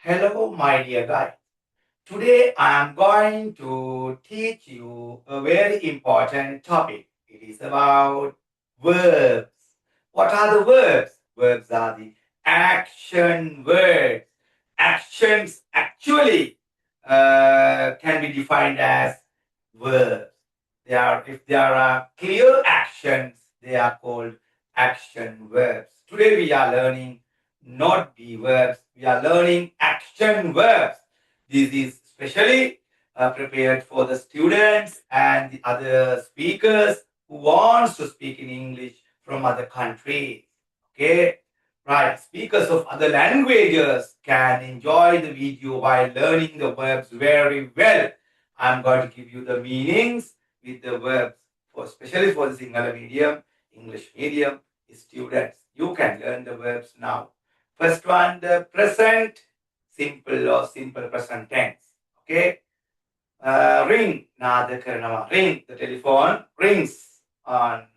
Hello, my dear guys. Today I am going to teach you a very important topic. It is about verbs. What are the verbs? Verbs are the action words. Actions actually can be defined as verbs. If there are clear actions, they are called action verbs. Today we are learning not be verbs. We are learning action verbs. This is specially prepared for the students and the other speakers who wants to speak in English from other countries. Okay, right. Speakers of other languages can enjoy the video while learning the verbs very well. I'm going to give you the meanings with the verbs for especially for the Sinhala medium, English medium students. You can learn the verbs now. First one, the present simple or simple present tense. Okay. Ring, nada karanawa. Ring, the telephone rings on.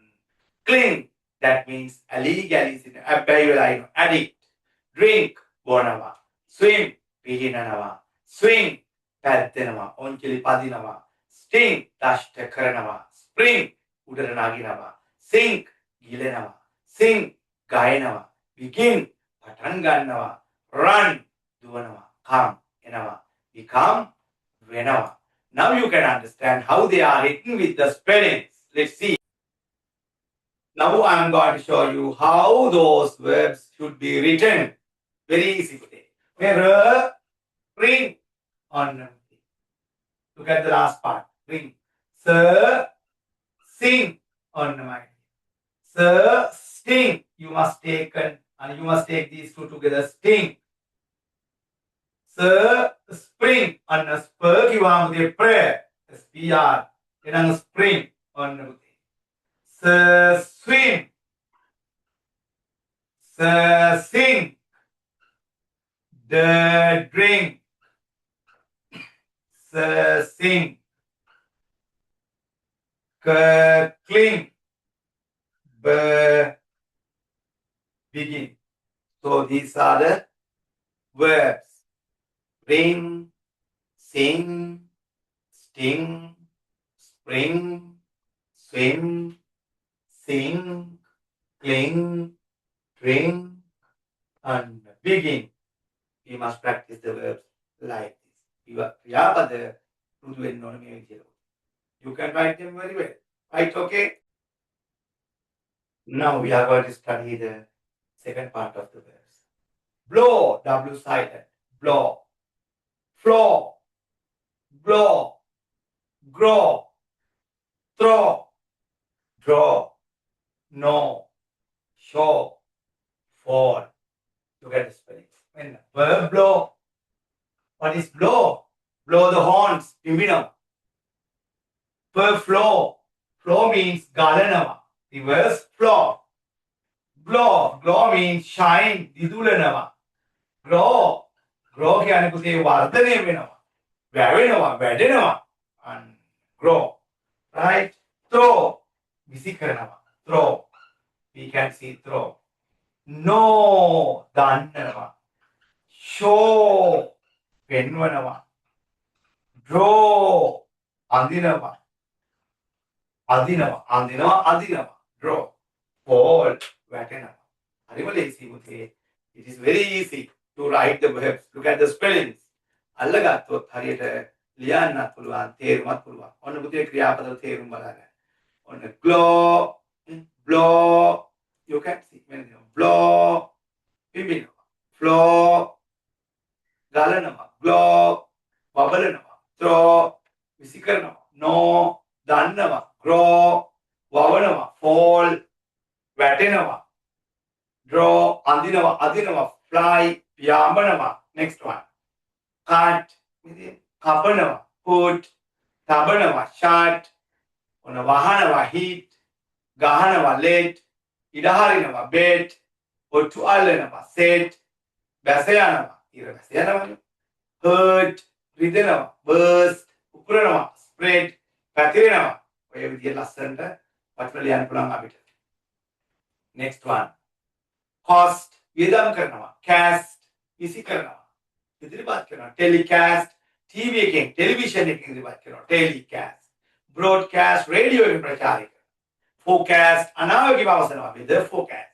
Cling, that means ali galis in addict. Drink, bonawa. Swim, pihinanawa. Swing, පැද්දෙනවා. ඔංචලි පදිනවා. Sting, දෂ්ට කරනවා. Spring, උඩට නගිනවා. Sink, ගිලෙනවා. Sing, ගයනවා. Begin, පටන් ගන්නවා. Run, දුවනවා. Come, එනවා. Become, වෙනවා. Now you can understand how they are written with the spellings. Let's see. Now I am going to show you how those verbs should be written. Very easy today. Where ring on. Look at the last part. Ring. Sir, sing on my. Sir, sting. You must take these two together. Sting. Sir, spring on a spur. You want the prayer. SPR. Then a spring on the. Sir, swim. Sir, sing. The drink. Sir, sing. Clean. Begin. So these are the verbs. Ring, sing, sting, spring, swim, sing, cling, drink, and begin. We must practice the verbs like this. You can write them very well. Right, okay? Now we are going to study the second part of the verbs. Blow, W silent, blow. Flow, blow, grow, throw, draw, know, show, fall. Look at the spelling. When verb blow, what is blow? Blow the horns, pimbinam. Verb flow, flow means galanava. Reverse flow. Glow means shine, didulanava. Grow කියන්නේ පුතේ වර්ධනය වෙනවා. වැවෙනවා, වැඩෙනවා. And grow. Right? Throw. විසි කරනවා. Throw. We can see throw. No. දන්නනවා. Show. පෙන්වනවා. Draw. අඳිනවා. අඳිනවා. Draw. Fall. වැටෙනවා. හරිම ලේසි පුතේ. It is very easy to write the verbs. Look at the spellings. අල්ලගත්තොත් හරියට ලියන්නත් පුළුවන්, තේරුමත් පුළුවන්. ඔන්න පුතේ ක්‍රියාපද තේරුම් බලන්න. ඔන්න glow, blow. You can see blow, පිඹිනවා. flow, ගලනවා. glow, වබලනවා. throw, විසි කරනවා. no, දන්නවා. grow, වවනවා. fall, වැටෙනවා. draw, අඳිනවා. fly, පියාඹනවා. Next one. Cut, කපනවා. put, තබනවා. shut, ඔන්න වහනවා. heat, ගහනවා. let, ඉඩහරිනවා. bet, ඔට්ටු අල්ලනවා. set, බැස යනවා. ඉර බැස යනවා. hurt, රිදෙනවා. burst, උකුරනවා. spread, පැතිරෙනවා. ඔය විදිහට ලස්සනට වචන ලියන්න පුළුවන් අපිට. Next one. Cost, වියදම් කරනවා. cast, විසි කරනවා. ඉදිරිපත් කරනවා. ටෙලිකාස්ට් TV එකෙන් ටෙලිවිෂන් එකෙන් ඉදිරිපත් කරනවා. ටෙලිකාස්ට් බ්‍රෝඩ්කාස්ට් රේඩියෝ එකෙන් ප්‍රචාරය කරනවා. ෆෝකාස්ට් අනාවැකි පවසනවා. weather forecast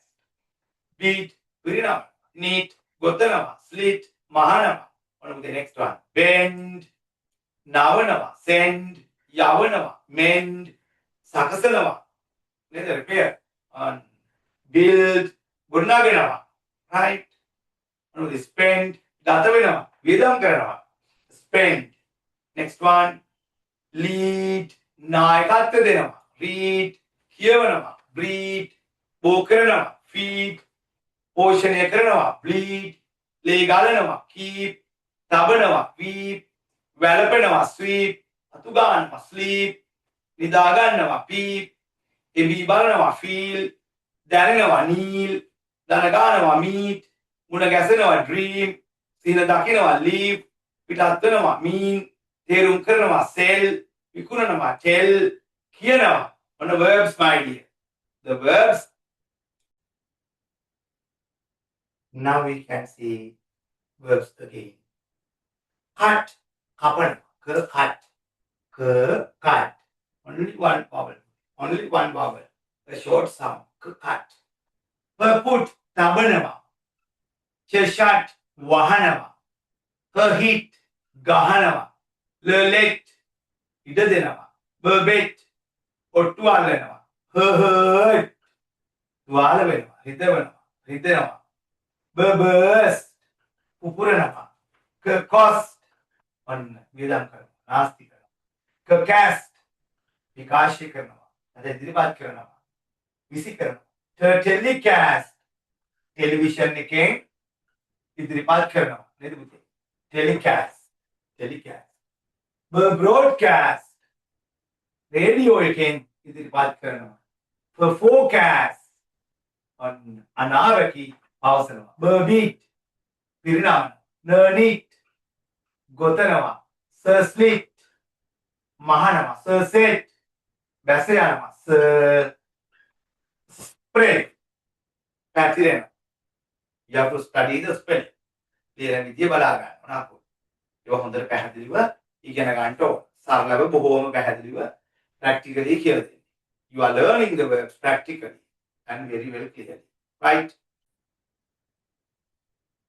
beat පිරිනමනවා. neat ගොතනවා. slit මහනවා. මොනවද next one bend නවනවා. send යවනවා. mend සකසනවා. නේද repair build ගොඩනගනවා. right මොනවද spend ගත වෙනවා. වියදම් කරනවා. spend next one lead නායකත්ව දෙනවා. read කියවනවා. breed බෝ කරනවා. feed පෝෂණය කරනවා. bleed ලේ ගලනවා. keep තබනවා. weep වැළපෙනවා. sweep අතු ගන්නවා. sleep නිදා ගන්නවා. peep එබී බලනවා. feel දැනෙනවා. kneel දන ගන්නවා. meet මුණ ගැසෙනවා. dream සින දකිනවා. leave පිටත් වෙනවා. mean තේරුම් කරනවා. sell විකුණනවා. tell කියනවා. on the verbs my dear the verbs now we can see verbs again cut කපන cut cut only one vowel a short sound cut put තබනවා shut වහනවා hit ගහනවා let ඉඩ දෙනවා bet ඔට්ටු අල්ලනවා hurt තුවාල වෙනවා රිදෙනවා burst පුපුරනවා cost ඔන්න වියදම් කරනවා නාස්ති කරනවා cast විකාශය කරනවා අද ඉදිරිපත් කරනවා විසි කරනවා telecast ටෙලිවිෂන් එකෙන් ඉදිරිපත් කරනවා නේද පුතේ telecast broadcast රේඩියෝ එකෙන් ඉදිරිපත් කරනවා forecast අනාවැකි පවසනවා beat පිරිනමන neat ගොතනවා slit මහනවා set බැස යනවා spread පැතිරෙනවා you have to study the spelling තේරෙන විදිය බලා ගන්න මොනවාද ඒක හොඳට පැහැදිලිව ඉගෙන ගන්න ඕන සරලව බොහෝම පැහැදිලිව practically කියලා දෙන්නේ you are learning the verbs practically and very well clearly right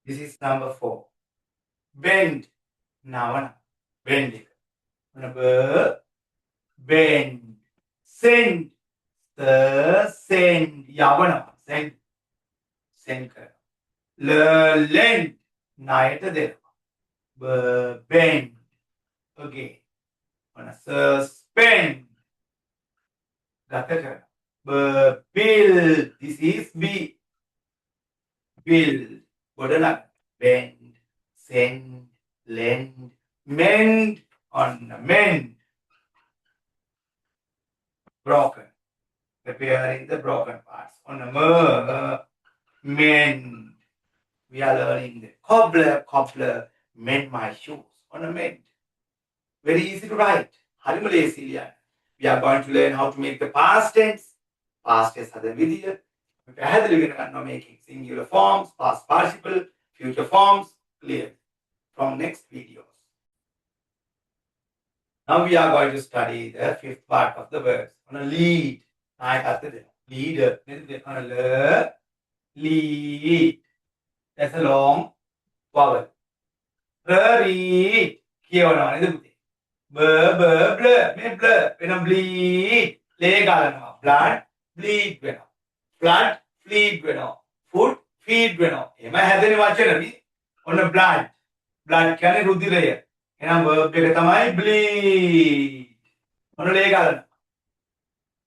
this is number 4 bend නවන bend එක number bend send send යවනවා send කරනවා lend ණයට දෙනවා bend again suspend ගත කරනවා build this is build ගොඩනග bend send lend mend mend broken repairing the broken parts mend we are learning the cobbler mend my shoes mend very easy to write harima lesiya we are going to learn how to make the past tense හද විදිය පැහැදිලි වෙන ගන්නවා making singular forms past participle future forms clear from next videos now we are going to study the fifth part of the verbs lead leader lead that's a long vowel read කියවනවා නේද පුතේ blur වෙන bleed ලේ ගලනවා blood bleed වෙනවා blood fleed වෙනවා food feed වෙනවා එම හැදෙන වචන ඔන්න blood කියන්නේ රුධිරය එහෙනම් verb එක තමයි bleed ඔන්න ලේ ගලනවා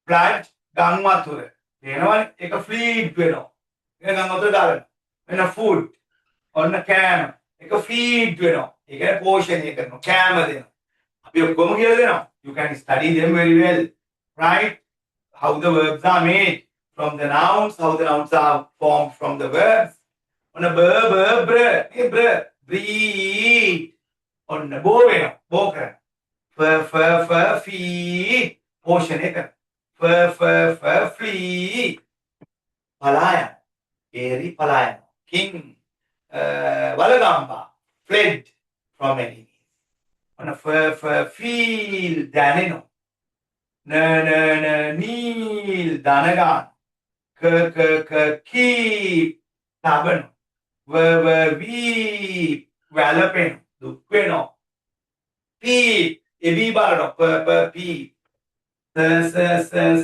blood ගම් වතුර වෙනවනේ ඒක fleed වෙනවා ඒක ගම් වතුර ගලනවා වෙන food ඔන්න කෑම ඒක feed වෙනවා ඒක පෝෂණය කරනවා කෑම දෙනවා අපි ඔක්කොම කියලා දෙනවා you can study them very well right how the verbs are made from the nouns how the nouns are formed from the verbs on a breathe on a bo වෙනවා bo කරනවා feed පෝෂණය කරනවා flee පලායන ඒරි පලායන king Valagamba fled from enemies. Feel දැනෙනවා. Kneel දනගන්න. Keep තබනවා. Weep වැළපෙනවා. දුක් වෙනවා. Peep එවි බලනවා. Peep.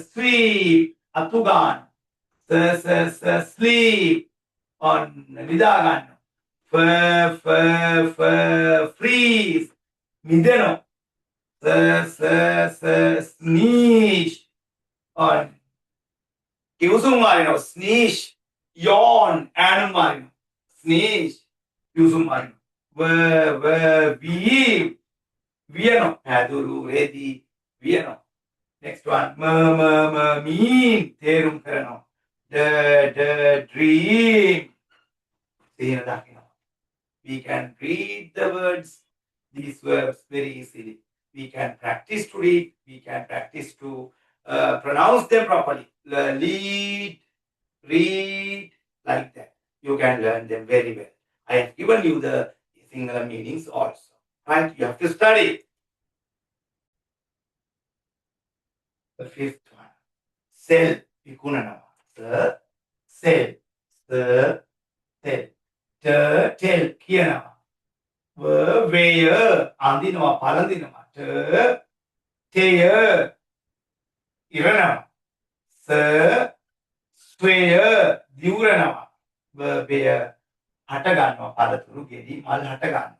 Sweep අතු ගන්න. Sleep on නිදා ගන්නවා. Freeze මිදෙනවා. Sneeze on කිවුසුම් මාරිනවා. Sneeze yawn ඈනුම් මාරිනවා. Sneeze කිවුසුම් මාරිනවා. Weep වියනවා. පැදුරු රෙදි වියනවා. Next one. Mean තේරුම් කරනවා. Dream සිහින දකිනවා. We can read the words, these verbs very easily. We can practice to read. We can practice to pronounce them properly. Lead, read, like that. You can learn them very well. I have given you the singular meanings also. Right? You have to study. The fifth one. Sell. විකුණනවා. Sell. Sell. Tell. කියනවා. Wear. අඳිනවා. පළඳිනවා. Tear. ඉරනවා. Swear. දිවුරනවා. Bear. හට ගන්නවා. පළතුරු ගෙඩි මල් හට ගන්නවා.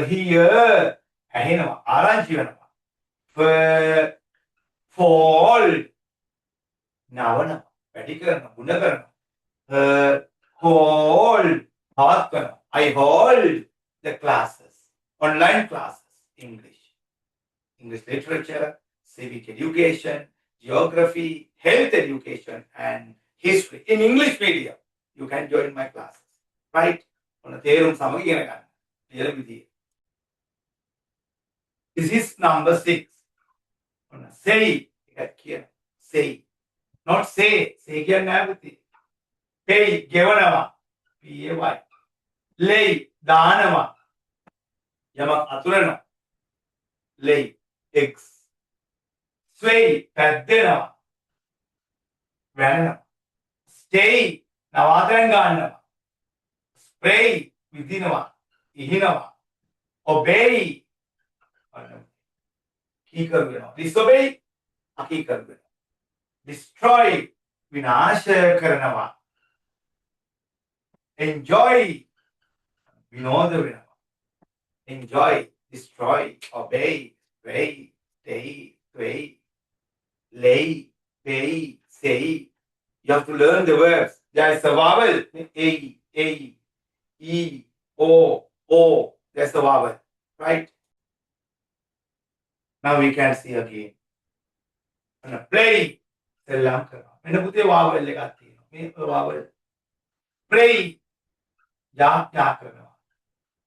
Hear. ඇහෙනවා. ආරංචි වෙනවා. Fall. නවනවා. වැඩි කරනවා. ගුණ කරනවා. Hold. පවත්වනවා. I hold the classes. Online classes. English literature, civic education, geography, health education, and history. In English medium, you can join my classes. Right? තේරුම් සමග ඉගෙන ගන්න. ලියලා විදිය. This is number 6. Say. එකක් කියන. Say. Not say. Say කියන්නේ නැහැ පුතේ. Pay. ගෙවනවා. Pay. Lay. දානවා. යමක් අතුරනවා. Lay. Eggs. Sway. පැද්දෙනවා. වැනෙනවා. Stay. නවාතැන් ගන්නවා. Spray. විදිනවා. ඉහිනවා. Obey. කීකරු වෙනවා. Disobey. අකීකරු වෙනවා. Destroy. විනාශ කරනවා. Enjoy. විනෝද වෙනවා. Enjoy. Destroy. Obey. Sway. Stay. Sway. Lay. Pay. Say. You have to learn the verbs. There is a vowel. A. E. O. That's the vowel. Right? Now we can see again. Play. සෙල්ලම් කරනවා. මෙන්න පුතේ vowel එකක් තියෙනවා. මේ vowel. Pray. යා කරනවා.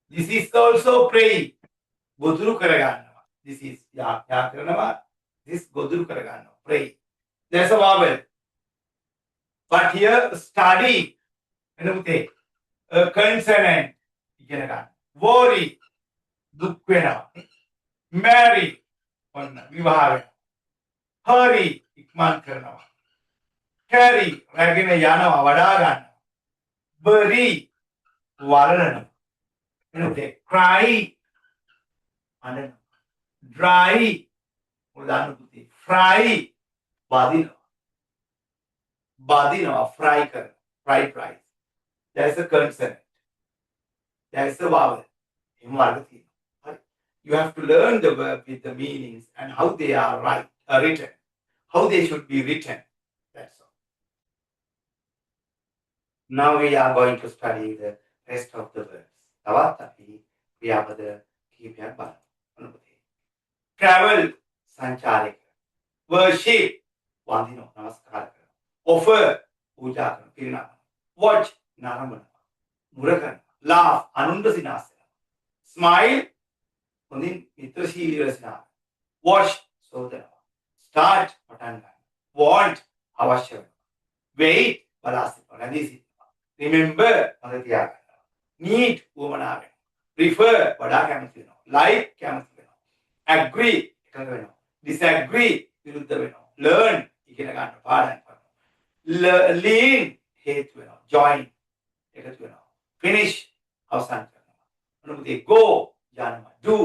This is also pray. ගොදුරු කරගන්නවා. This is යා කරනවා. This ගොදුරු කරගන්නවා. Pray. There's a vowel. But here study. මෙන්න පුතේ. A consonant. ඉගෙන ගන්න. Worry. දුක් වෙනවා. Marry. ඔන්න විවාහ වෙනවා. Hurry. ඉක්මන් කරනවා. Carry. රැගෙන යනවා. වඩා ගන්නවා. Bury. වරණනවා. එනකොට cry. අඬනවා. Dry. උදාහරණ පුතේ. Fry. බදිනවා. Fry කරනවා. Fried rice. There is a consonant. There is a vowel. එහෙම වර්ග තියෙනවා. You have to learn the verb with the meanings and how they are written. How they should be written. That's all. Now we are going to study the rest of the verbs. තවත් අපි ක්‍රියාපද කිහිපයක් බලමු. Travel. සංචාරය කරනවා. Worship. වඳිනවා. නමස්කාර කරනවා. Offer. පූජා කරනවා. පිරිනමනවා. Watch. නරඹනවා. මුර කරනවා. Laugh. අනුන්ව සිනාසනවා. Smile. හොඳින් මිත්‍රශීලීව සිනාසනවා. Watch. සෝදනවා. Start. පටන් ගන්න. Want. අවශ්‍ය වෙනවා. Wait. බලා සිටිනවා. නැදී සිටිනවා. Remember. මතක තියාගන්නවා. Need. උවමනා වෙනවා. prefer වඩා කැමති වෙනවා. like කැමති වෙනවා. agree එකඟ වෙනවා. disagree විරුද්ධ වෙනවා. learn ඉගෙන ගන්න පාඩම් කරනවා. lean හේතු වෙනවා. join එකතු වෙනවා. finish අවසන් කරනවා. මොනවද go යනවා. do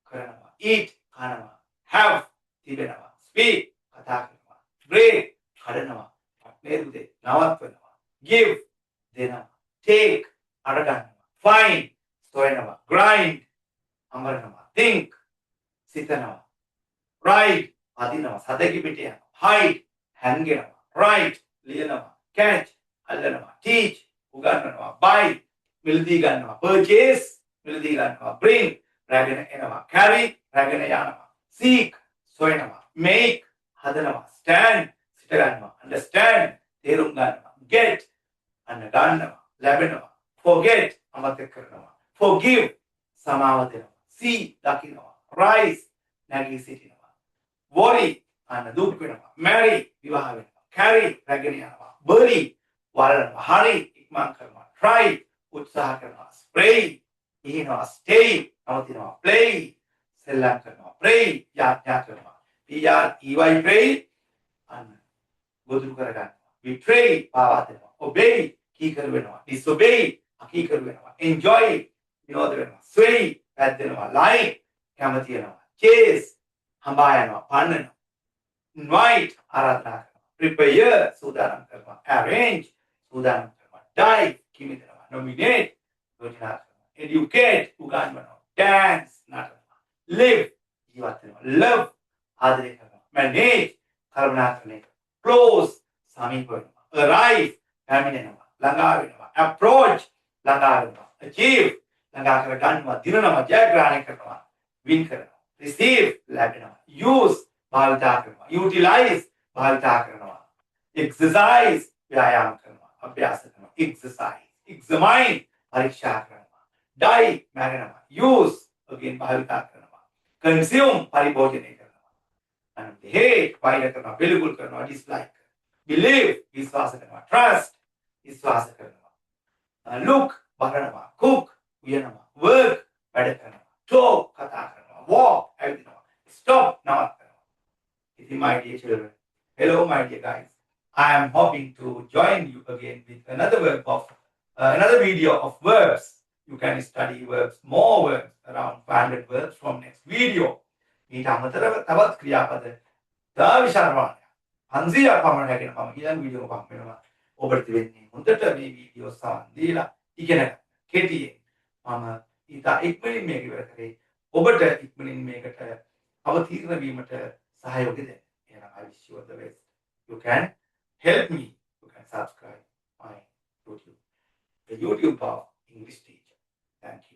කරනවා. eat කනවා. have තිබෙනවා. speak කතා කරනවා. break හදනවා. නේද? නවත්වනවා. give දෙනවා. take අරගන්නවා. find සොයනවා. grind අමරනවා. think සිතනවා. ride අදිනවා. සදකි පිට යනවා. hide හැංගෙනවා. write ලියනවා. catch අල්ලනවා. teach උගන්වනවා. buy මිලදී ගන්නවා. purchase මිලදී ගන්නවා. bring රැගෙන එනවා. carry රැගෙන යනවා. seek සොයනවා. make හදනවා. stand සිට ගන්නවා. understand තේරුම් ගන්නවා. get අන්න ගන්නවා. ලැබෙනවා. forget අමතක කරනවා. forgive සමාව දෙනවා. see දකිනවා. rise නැගී සිටිනවා. worry අන්න දුක් වෙනවා. marry විවාහ වෙනවා. carry රැගෙන යනවා. bury වරනවා. hurry ඉක්මන් කරනවා. try උත්සාහ කරනවා. spray ඉහිනවා. stay නවතිනවා. play සෙල්ලම් කරනවා. pray යාඥා කරනවා. pray අන්න ගොදුරු කරගන්නවා. betray පාවා දෙනවා. obey කීකරු වෙනවා. disobey අකීකරු වෙනවා. enjoy විනෝද වෙනවා. sway පැද්දෙනවා. like කැමති වෙනවා. chase හඹා යනවා. පන්නනවා. invite ආරාධනා කරනවා. prepare සූදානම් කරනවා. arrange සූදානම් කරනවා. dive කිමිදෙනවා. nominate යෝජනා කරනවා. educate උගන්වනවා. dance නටනවා. live ජීවත් වෙනවා. love ආදරය කරනවා. manage කරුණාකරණය කරනවා. close සමීප වෙනවා. arrive පැමිණෙනවා. ළඟා වෙනවා. approach ළඟා වෙනවා. achieve ළඟා කර ගන්නවා. දිනනවා. ජයග්‍රහණය කරනවා. win කරනවා. receive ලැබෙනවා. use භාවිතා කරනවා. utilize භාවිතා කරනවා. exercise ව්‍යායාම කරනවා. අභ්‍යාස කරනවා. exercise examine පරීක්ෂා කරනවා. die මැරෙනවා. use again භාවිතා කරනවා. consume පරිභෝජනය කරනවා. hate වෛර කරනවා. පිළිකුල් කරනවා. dislike believe විශ්වාස කරනවා. trust විශ්වාස කරනවා. look බලනවා. cook උයනවා. work වැඩ කරනවා. talk කතා කරනවා. walk ඇවිදිනවා. stop නවත්වනවා. ඉතින් my dear children, hello my dear guys, I am hoping to join you again with another video of verbs. You can study verbs, more verbs, around 500 verbs from next video. ඊට අමතරව තවත් ක්‍රියාපද දාවිශාරවාණය 500ක් පමණ හැගෙන මම ඊළඟ video එකක් වෙනවා. ඔබට වෙන්නේ හොඳට මේ වීඩියෝ සවන් දීලා ඉගෙන ගන්න. කෙටියෙන් මම ඊට ඉක්මනින් මේක ඉවර කරේ. ඔබට ඉක්මනින් මේකට අවතීර්ණ වීමට සහයෝගය දෙන්න. එහෙනම් I wish you all the best. You can help me. You can subscribe my YouTube, the YouTube of English teacher. Thank you.